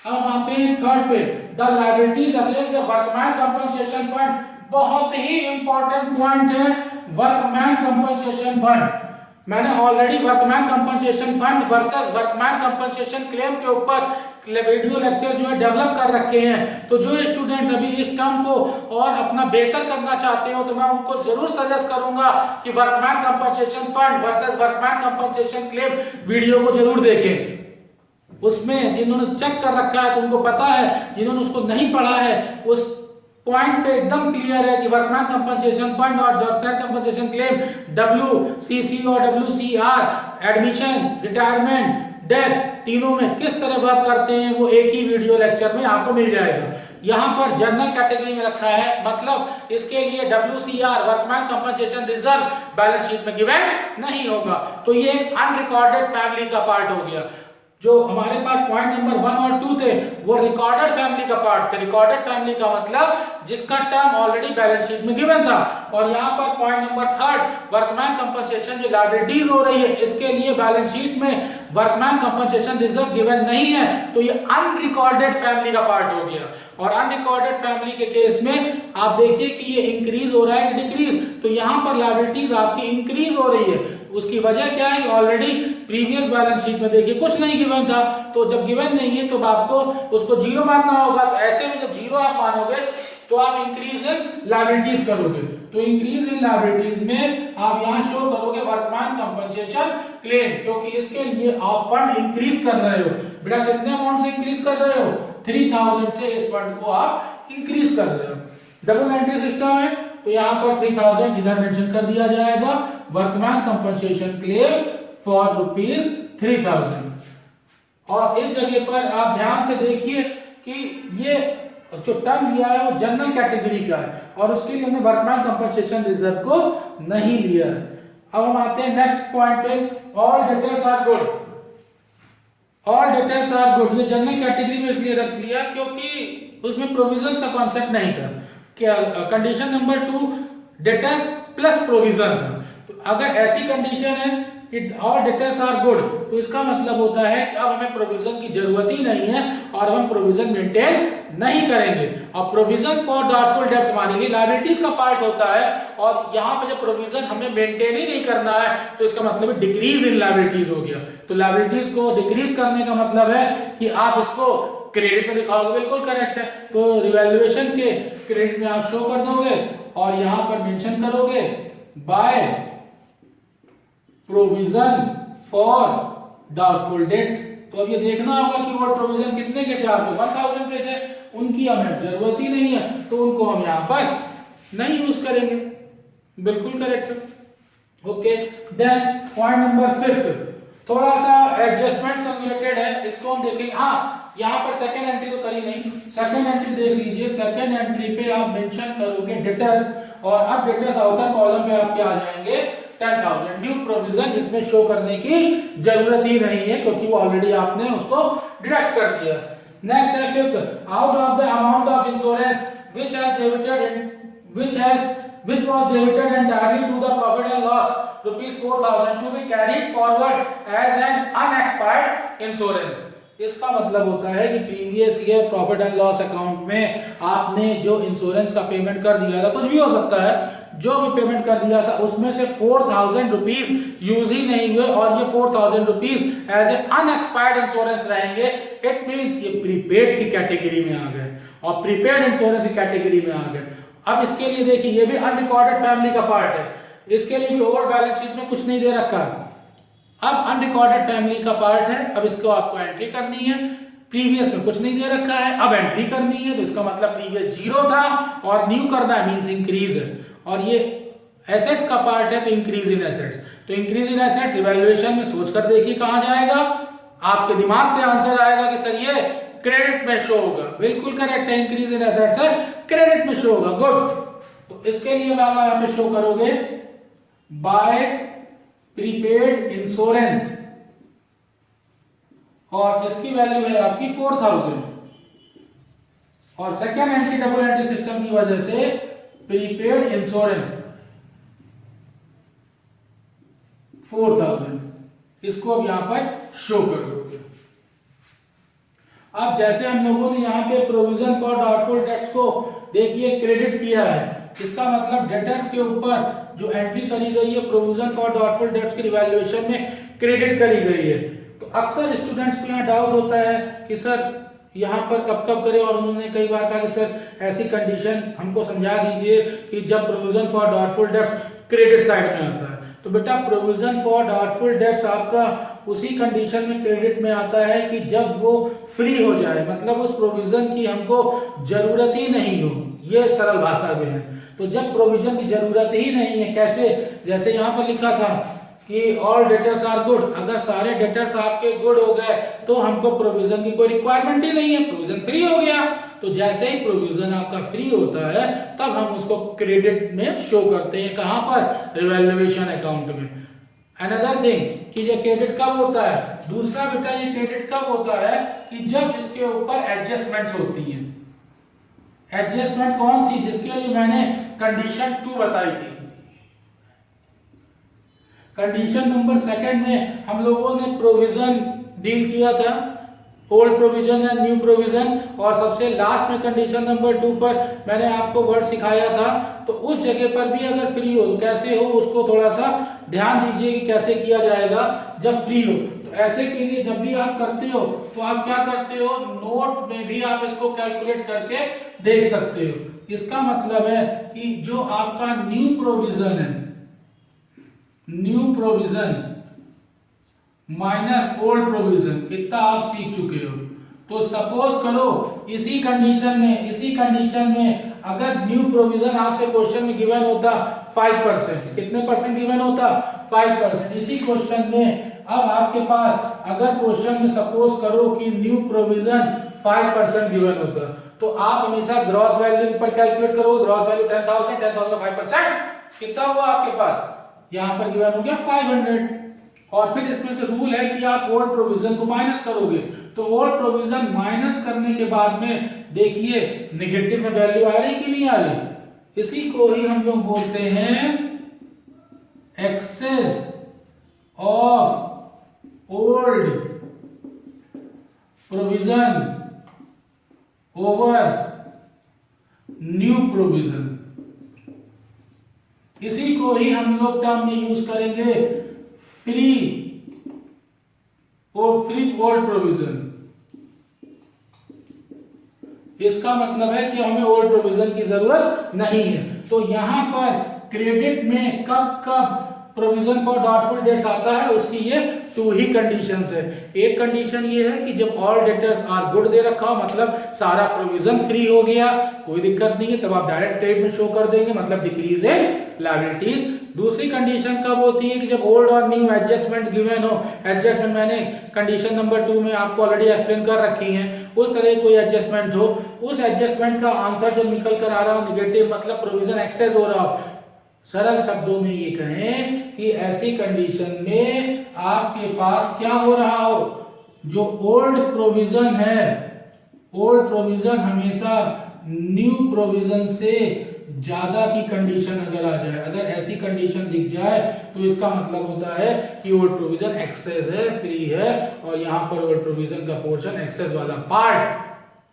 अब आते हैं थर्ड पे, the liabilities against the workman compensation fund. बहुत ही इंपॉर्टेंट पॉइंट है वर्कमैन कंपनसेशन फंड। मैंने already workman compensation fund versus workman compensation claim के ऊपर वीडियो लेक्चर जो है डेवलप कर रखे हैं। तो जो स्टूडेंट्स अभी इस टर्म को और अपना बेहतर करना चाहते हो तो मैं उनको जरूर सजेस्ट करूंगा कि workman compensation fund versus workman compensation claim video को जरूर देखें। उसमें जिन्होंने चेक कर रखा है तो उनको पता है, जिन्होंने उसको नहीं पढ़ा है उस पॉइंट पे एकदम क्लियर है कि वर्कमैन कंपनसेशन फंड और वर्कमैन कंपनसेशन क्लेम WCC और WCR एडमिशन, रिटायरमेंट, डेथ तीनों में किस तरह वर्क करते हैं वो एक ही वीडियो लेक्चर में आपको मिल जाएगा। यहाँ पर जनरल कैटेगरी में रखा है, मतलब इसके लिए WCR workman compensation reserve balance sheet में गिवन नहीं होगा। तो ये एक अनरिकॉर्डेड फैमिली का पार्ट हो गया। जो हमारे पास पॉइंट नंबर 1 और 2 थे वो रिकॉर्डेड फैमिली का पार्ट थे। रिकॉर्डेड फैमिली का मतलब जिसका टर्म ऑलरेडी बैलेंस शीट में गिवन था। और यहाँ पर पॉइंट नंबर 3 वर्कमैन कंपनसेशन जो लायबिलिटीज हो रही है इसके लिए बैलेंस शीट में वर्कमैन कंपनसेशन रिजर्व गिवन नहीं है, तो ये अनरिकॉर्डेड फैमिली का पार्ट हो गया। और अनरिकॉर्डेड फैमिली के केस में आप देखिए कि ये इंक्रीज हो रहा है कि डिक्रीज, तो यहाँ पर लायबिलिटीज आपकी इंक्रीज हो रही है। उसकी वजह क्या है कि ऑलरेडी प्रीवियस बैलेंस शीट में देखिए कुछ नहीं गिवन था, तो जब गिवन नहीं है तो आपको उसको जीरो मानना होगा। तो ऐसे में जब जीरो आप मानोगे तो आप इंक्रीज इन लायबिलिटीज करोगे। तो इंक्रीज इन लायबिलिटीज में आप यहां शो करोगे वर्कमैन कंपनसेशन क्लेम, क्योंकि इसके लिए आप फंड इंक्रीज कर रहे हो। बेटा कितने अमाउंट से इंक्रीज कर रहे हो? 3000 से इस फंड को आप इंक्रीज कर रहे हो। डबल एंट्री सिस्टम है तो यहाँ पर 3000 इधर मेंशन कर दिया जाएगा, वर्कमैन कंपनसेशन क्लेम फॉर ₹3000। और इस जगह पर आप ध्यान से देखिए कि ये जो टर्म दिया है वो जनरल कैटेगरी का है और उसके लिए हमने वर्कमैन कंपनसेशन रिजर्व को नहीं लिया है। अब हम आते हैं नेक्स्ट पॉइंट पे, all details are good. All details are good ये जनरल कैटेगरी में इसलिए रख लिया क्योंकि उसमें प्रोविजंस का कॉन्सेप्ट नहीं था। क्या condition number 2 details plus provision था। तो अगर ऐसी कंडीशन है कि ऑल डिटेल्स आर गुड तो इसका मतलब होता है कि अब हमें प्रोविजन की जरूरत ही नहीं है और हम प्रोविजन मेंटेन नहीं करेंगे। और प्रोविजन फॉर डाउटफुल डेब्ट्स मानेंगे लायबिलिटीज का पार्ट होता है और यहाँ पे जब प्रोविजन हमें मेंटेन ही नहीं करना है तो इसका मतलब है डिक्रीज इन लायबिलिटीज हो गया। तो लायबिलिटीज को डिक्रीज करने का मतलब है कि आप इसको क्रेडिट में दिखाओगे, बिल्कुल करेक्ट है। तो रिवैल्यूएशन के क्रेडिट में आप शो कर दोगे और यहां पर मेंशन करोगे by provision for doubtful dates. तो अब ये देखना होगा कि वो प्रोविजन कितने के थे, आपको 1000 के थे, उनकी हमें जरूरत ही नहीं है तो उनको हम यहां पर नहीं यूज करेंगे, बिल्कुल करेक्ट है। ओके, देन पॉइंट नंबर 5 थोड़ा सा एडजस्टमेंट से रिलेटेड है, इसको हम देखेंगे। हाँ, यहाँ पर सेकेंड एंट्री तो करी नहीं, सेकेंड एंट्री देख लीजिए। सेकेंड एंट्री पे आप मेंशन करोगे डेटर्स और अब डेटर्स आउटर कॉलम पे आपके आ जाएंगे 10,000 ड्यू प्रोविजन। इसमें शो करने की जरूरत ही नहीं है क्योंकि वो ऑलरेडी आपने उसको डिडक्ट कर दिया। नेक्स्ट है 5th, out of the amount of insurance which has debited which was debited entirely to the profit and loss ₹4,000 to be carried forward as an unexpired insurance। इसका मतलब होता है कि previous year profit and loss account में आपने जो insurance का payment कर दिया था, कुछ भी हो सकता है, जो भी पेमेंट कर दिया था उसमें से ₹4,000 यूज ही नहीं हुए और ये ₹4,000 एज ए अनएक्सपायर्ड इंश्योरेंस रहेंगे। इट मींस ये प्रीपेड की कैटेगरी में आ गए और प्रीपेड इंश्योरेंस की कैटेगरी में आ गए। अब इसके लिए देखिए ये भी अनरिकॉर्डेड फैमिली का पार्ट है, इसके लिए भी ओवर बैलेंस शीट में कुछ नहीं दे रखा। अब अनरिकॉर्डेड फैमिली का पार्ट है, अब इसको आपको एंट्री करनी है। प्रीवियस में कुछ नहीं दे रखा है, अब एंट्री करनी है तो इसका मतलब प्रीवियस 0 था और न्यू करना है मींस इंक्रीज है। और ये एसेट्स का पार्ट है तो इंक्रीज इन एसेट्स। तो इंक्रीज इन एसेट्स इवैल्यूएशन में सोचकर देखिए कहां जाएगा, आपके दिमाग से आंसर आएगा कि सर ये क्रेडिट में शो होगा, बिल्कुल करेक्ट है, इंक्रीज इन एसेट्स है, क्रेडिट में शो होगा, गुड। तो इसके लिए आप यहां पे शो करोगे बाय प्रीपेड इंश्योरेंस और इसकी वैल्यू है आपकी 4000 और second entry double entry system की वजह से प्रीपेड इंश्योरेंस 4000 इसको अब यहां पर शो कर दोगे। अब जैसे हम लोगों ने यहाँ पे प्रोविजन फॉर डाउटफुल डेट्स को देखिए क्रेडिट किया है, इसका मतलब डेटर्स के ऊपर जो एंट्री करी गई है प्रोविजन फॉर डाउटफुल डेट्स की रिवैल्यूएशन में क्रेडिट करी गई है। तो अक्सर स्टूडेंट्स को यहाँ डाउट होता है कि सर यहाँ पर कब कब करें, और उन्होंने कई बार कहा कि सर ऐसी कंडीशन हमको समझा दीजिए कि जब provision for doubtful debts credit side में आता है। तो बेटा प्रोविजन फॉर डाउटफुल डेट्स आपका उसी कंडीशन में क्रेडिट में आता है कि जब वो फ्री हो जाए, मतलब उस प्रोविजन की हमको जरूरत ही नहीं हो, ये सरल भाषा में है। तो जब प्रोविजन की जरूरत ही नहीं है, कैसे, जैसे यहाँ पर लिखा था कि ऑल डेटर्स आर गुड, अगर सारे डेटर्स आपके गुड हो गए तो हमको प्रोविजन की कोई रिक्वायरमेंट ही नहीं है, प्रोविजन फ्री हो गया। तो जैसे ही प्रोविजन आपका फ्री होता है तब हम उसको क्रेडिट में शो करते हैं, कहां पर, रिवैल्यूएशन अकाउंट में। अनदर थिंग कि ये क्रेडिट कब होता है, दूसरा बेटा ये क्रेडिट कब होता है कि जब इसके ऊपर एडजस्टमेंट्स होती हैं। एडजस्टमेंट कौन सी, जिसके लिए मैंने कंडीशन 2 बताई थी। कंडीशन नंबर 2 में हम लोगों ने प्रोविजन डील किया था, ओल्ड प्रोविजन या न्यू प्रोविजन, और सबसे लास्ट में कंडीशन नंबर 2 पर मैंने आपको वर्ड सिखाया था। तो उस जगह पर भी अगर फ्री हो तो कैसे हो, उसको थोड़ा सा ध्यान दीजिए कि कैसे किया जाएगा जब फ्री हो। तो ऐसे के लिए जब भी आप करते हो तो आप क्या करते हो, नोट में भी आप इसको कैलकुलेट करके देख सकते हो। इसका मतलब है कि जो आपका न्यू प्रोविजन है, new provision minus old provision, इतना आप सीख चुके हो। तो सपोज करो इसी कंडीशन में अगर न्यू प्रोविजन आपसे क्वेश्चन में गिवन होता 5%, कितने परसेंट गिवन होता, 5%। इसी क्वेश्चन में अब आपके पास अगर क्वेश्चन में सपोज करो कि न्यू प्रोविजन 5% गिवन होता, तो आप हमेशा ग्रॉस वैल्यू पर कैलकुलेट करो। ग्रॉस वैल्यू 10,000, 10,000 5%, कितना हुआ आपके पास, यहां पर गिवन हो गया 500। और फिर इसमें से रूल है कि आप ओल्ड प्रोविजन को माइनस करोगे। तो ओल्ड प्रोविजन माइनस करने के बाद में देखिए नेगेटिव में वैल्यू आ रही कि नहीं आ रही, इसी को ही हम लोग बोलते हैं excess of old provision over new provision. इसी को ही हम लोग टर्म में यूज करेंगे फ्री ओल्ड प्रोविजन। इसका मतलब है कि हमें ओल्ड प्रोविजन की जरूरत नहीं है। तो यहां पर क्रेडिट में कब कब प्रोविजन फॉर डाउटफुल डेट्स आता है, उसकी ये 2 ही कंडीशंस है। एक कंडीशन ये है कि जब ऑल डेटर्स आर गुड दे रखा हो, मतलब सारा प्रोविजन फ्री हो गया, कोई दिक्कत नहीं है, तब आप डायरेक्ट ट्रेड में शो कर देंगे, मतलब डिक्रीज इन लायबिलिटीज। दूसरी कंडीशन कब होती है कि जब ओल्ड और न्यू एडजस्टमेंट गिवन हो। एडजस्टमेंट मैंने कंडीशन नंबर 2 में आपको ऑलरेडी एक्सप्लेन कर रखी है। उस तरह कोई एडजस्टमेंट हो, उस एडजस्टमेंट का आंसर जब निकल कर आ रहा हो नेगेटिव, मतलब प्रोविजन एक्सेस हो रहा हो। सरल शब्दों में ये कहें कि ऐसी कंडीशन में आपके पास क्या हो रहा हो, जो ओल्ड प्रोविजन है, ओल्ड प्रोविजन हमेशा न्यू प्रोविजन से ज्यादा की कंडीशन अगर आ जाए, अगर ऐसी कंडीशन दिख जाए तो इसका मतलब होता है कि ओल्ड प्रोविजन एक्सेस है, फ्री है, और यहाँ पर ओल्ड प्रोविजन का पोर्शन एक्सेस वाला पार्ट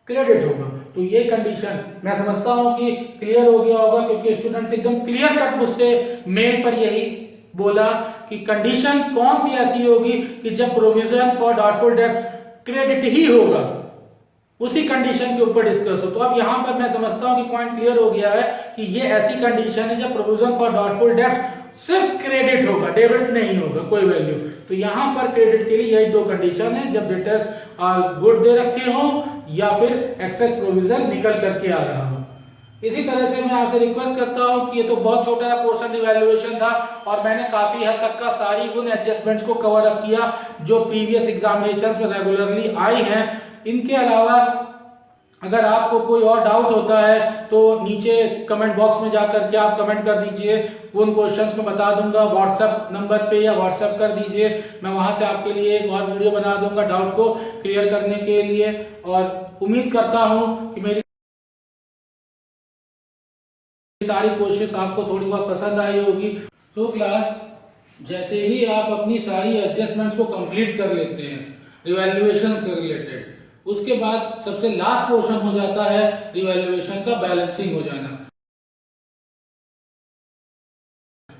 क्रेडिट होगा। तो ये कंडीशन मैं समझता हूं कि क्लियर हो गया होगा, क्योंकि स्टूडेंट्स एकदम क्लियर कट मुझसे मेल पर यही बोला कि कंडीशन कौन सी ऐसी होगी कि जब provision for doubtful debts credit ही होगा, उसी कंडीशन के ऊपर डिस्कस हो। तो अब यहां पर मैं समझता हूं कि पॉइंट क्लियर हो गया है कि ये ऐसी कंडीशन है जब प्रोविजन फॉर डाउटफुल डेट्स सिर्फ क्रेडिट होगा, डेबिट नहीं होगा कोई वैल्यू। तो यहां पर क्रेडिट के लिए यही 2 कंडीशन है, जब डेटर्स गुड दे रखे हो या फिर एक्सेस प्रोविजन निकल करके आ रहा हो। इसी तरह से मैं आपसे रिक्वेस्ट करता हूं कि ये तो बहुत छोटा सा पोर्शन इवैल्यूएशन था और मैंने काफी हद तक का सारी उन एडजस्टमेंट्स को कवर अप किया जो प्रीवियस एग्जामिनेशंस में रेगुलरली आई हैं। इनके अलावा अगर आपको कोई और डाउट होता है तो नीचे कमेंट बॉक्स में जाकर के आप कमेंट कर दीजिए, उन क्वेश्चंस में बता दूंगा। व्हाट्सएप नंबर पे या व्हाट्सएप कर दीजिए, मैं वहां से आपके लिए एक और वीडियो बना दूंगा डाउट को क्लियर करने के लिए। और उम्मीद करता हूं कि मेरी सारी कोशिश आपको थोड़ी बहुत पसंद आई होगी। तो क्लास जैसे ही आप अपनी सारी एडजस्टमेंट्स को कंप्लीट कर लेते हैं रिवैल्यूएशन से रिलेटेड, उसके बाद सबसे लास्ट पोर्शन हो जाता है रिवैल्यूएशन का बैलेंसिंग हो जाना।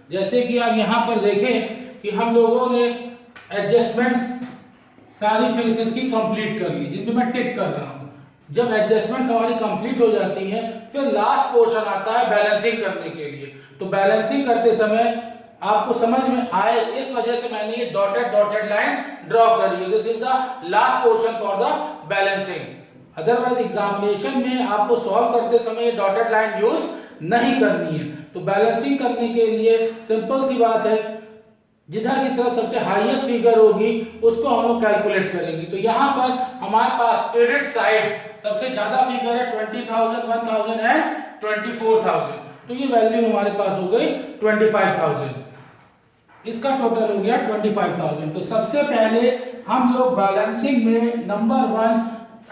जैसे कि आप यहाँ पर देखें कि हम लोगों ने एडजस्टमेंट्स सारी फेसेस की कंप्लीट कर ली, जिनमें मैं टिक कर रहा हूँ। जब एडजस्टमेंट्स हमारी कंप्लीट हो जाती हैं, फिर लास्ट पोर्शन आता है बैलेंसिंग करने के लिए। तो बैलेंसिंग करते समय आपको समझ में आए इस वजह से मैंने ये डॉटेड लाइन ड्रॉ करी है। This is the last portion for the balancing. Otherwise examination में आपको सॉल्व करते समय ये डॉटेड लाइन यूज नहीं करनी है। तो बैलेंसिंग करने के लिए सिंपल सी बात है, जिधर की तरफ सबसे हाईएस्ट फिगर होगी उसको हम लोग कैलकुलेट करेंगे। तो यहाँ पर हमारे पास क्रेडिट साइड सबसे ज्यादा फिगर है 20,000, 1,000 एंड 24,000। तो ये वैल्यू हमारे पास हो गई 25,000। इसका टोटल हो गया 25,000। तो सबसे पहले हम लोग बैलेंसिंग में नंबर 1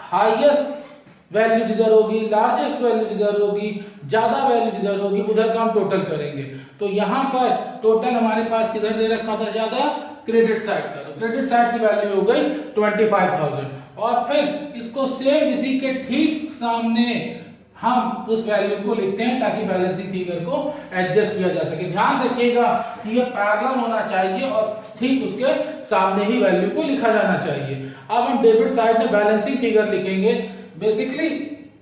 हाईएस्ट वैल्यू जिधर होगी, लार्जेस्ट वैल्यू जिधर होगी, ज्यादा वैल्यू जिधर होगी, उधर का हम टोटल करेंगे। तो यहाँ पर टोटल हमारे पास किधर दे रखा था ज्यादा, क्रेडिट साइड का। तो क्रेडिट साइड की वैल्यू हो गई 25,000। और फिर इसको सेम इसी के ठीक सामने हम उस वैल्यू को लिखते हैं ताकि बैलेंसिंग फिगर को एडजस्ट किया जा सके। ध्यान रखिएगा कि ये पैरेलल होना चाहिए और ठीक उसके सामने ही वैल्यू को लिखा जाना चाहिए। अब हम डेबिट साइड में बैलेंसिंग फिगर लिखेंगे। बेसिकली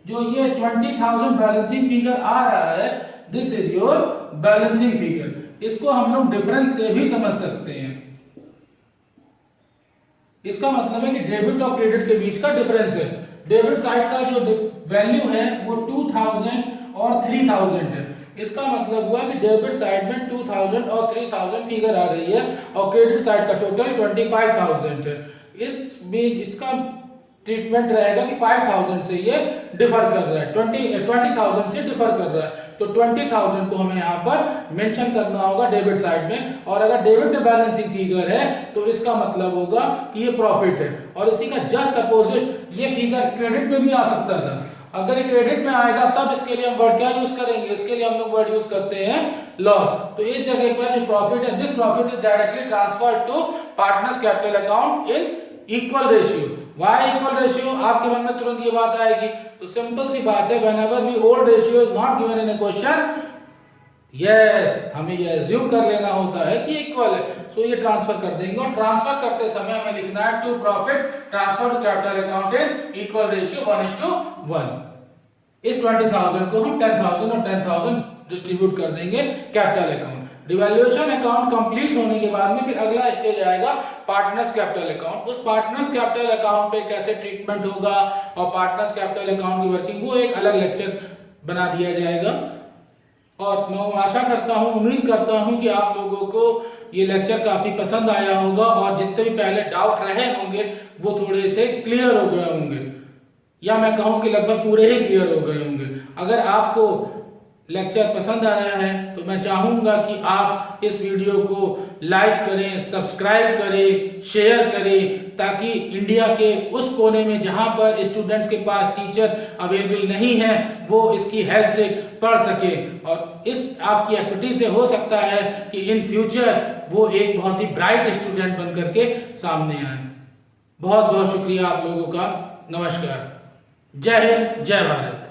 जो ये 20,000 बैलेंसिंग फिगर आ रहा है, this is your balancing figure. इसको हम लोग डिफरेंस से भी समझ सकते हैं। इसका मतलब है कि डेबिट और क्रेडिट के बीच का डिफरेंस है। डेबिट साइड का जो वैल्यू है वो 2,000 और 3,000 है। इसका मतलब हुआ कि डेबिट साइड में 2,000 और 3,000 फिगर आ रही है और क्रेडिट साइड का टोटल 25,000 है। इसका ट्रीटमेंट रहेगा कि 5,000 से ये डिफर कर रहा है, 20,000 से डिफर कर रहा है। तो 20,000 को हमें यहाँ पर मेंशन करना होगा डेबिट साइड में। और अगर डेबिट में बैलेंसिंग फिगर है तो इसका मतलब होगा कि ये प्रॉफिट है। और इसी का जस्ट अपोजिट ये फिगर क्रेडिट में भी आ सकता था। अगर ये क्रेडिट में आएगा तब इसके लिए हम वर्ड क्या यूज करेंगे, इसके लिए हम लोग वर्ड यूज करते हैं लॉस। तो इस जगह पर जो प्रॉफिट है, this profit is directly transferred to partners capital account in equal ratio. Why equal ratio, आपके मन में तुरंत ये बात आएगी। तो सिंपल सी बात है, whenever we old ratio is not given in a question, yes हमें ये अज्यूम कर लेना होता है कि इक्वल है। सो ये ट्रांसफर कर देंगे और ट्रांसफर करते समय हमें लिखना है to profit transfer to capital account in equal ratio 1:1। इस 20,000 को हम 10,000 और 10,000 डिस्ट्रीब्यूट कर देंगे capital account. Revaluation account complete होने के बाद में फिर अगला स्टेज आएगा पार्टनर्स कैपिटल अकाउंट। उस पार्टनर्स कैपिटल अकाउंट पे कैसे ट्रीटमेंट होगा और पार्टनर्स कैपिटल अकाउंट की वर्किंग, वो एक अलग लेक्चर बना दिया जाएगा। और मैं आशा करता हूँ, उम्मीद करता हूँ कि आप लोगों को ये लेक्चर काफी पसंद आया होगा और जितने भी पहले डाउट रहे होंगे वो थोड़े से क्लियर हो गए होंगे, या मैं कहूँ कि लगभग पूरे ही क्लियर हो गए होंगे। अगर आपको लेक्चर पसंद आया है तो मैं चाहूँगा कि आप इस वीडियो को लाइक करें, सब्सक्राइब करें, शेयर करें, ताकि इंडिया के उस कोने में जहाँ पर स्टूडेंट्स के पास टीचर अवेलेबल नहीं है वो इसकी हेल्प से पढ़ सके। और इस आपकी एक्टिविटी से हो सकता है कि इन फ्यूचर वो एक बहुत ही ब्राइट स्टूडेंट बन करके सामने आए। बहुत बहुत शुक्रिया आप लोगों का। नमस्कार। जय हिंद, जय भारत।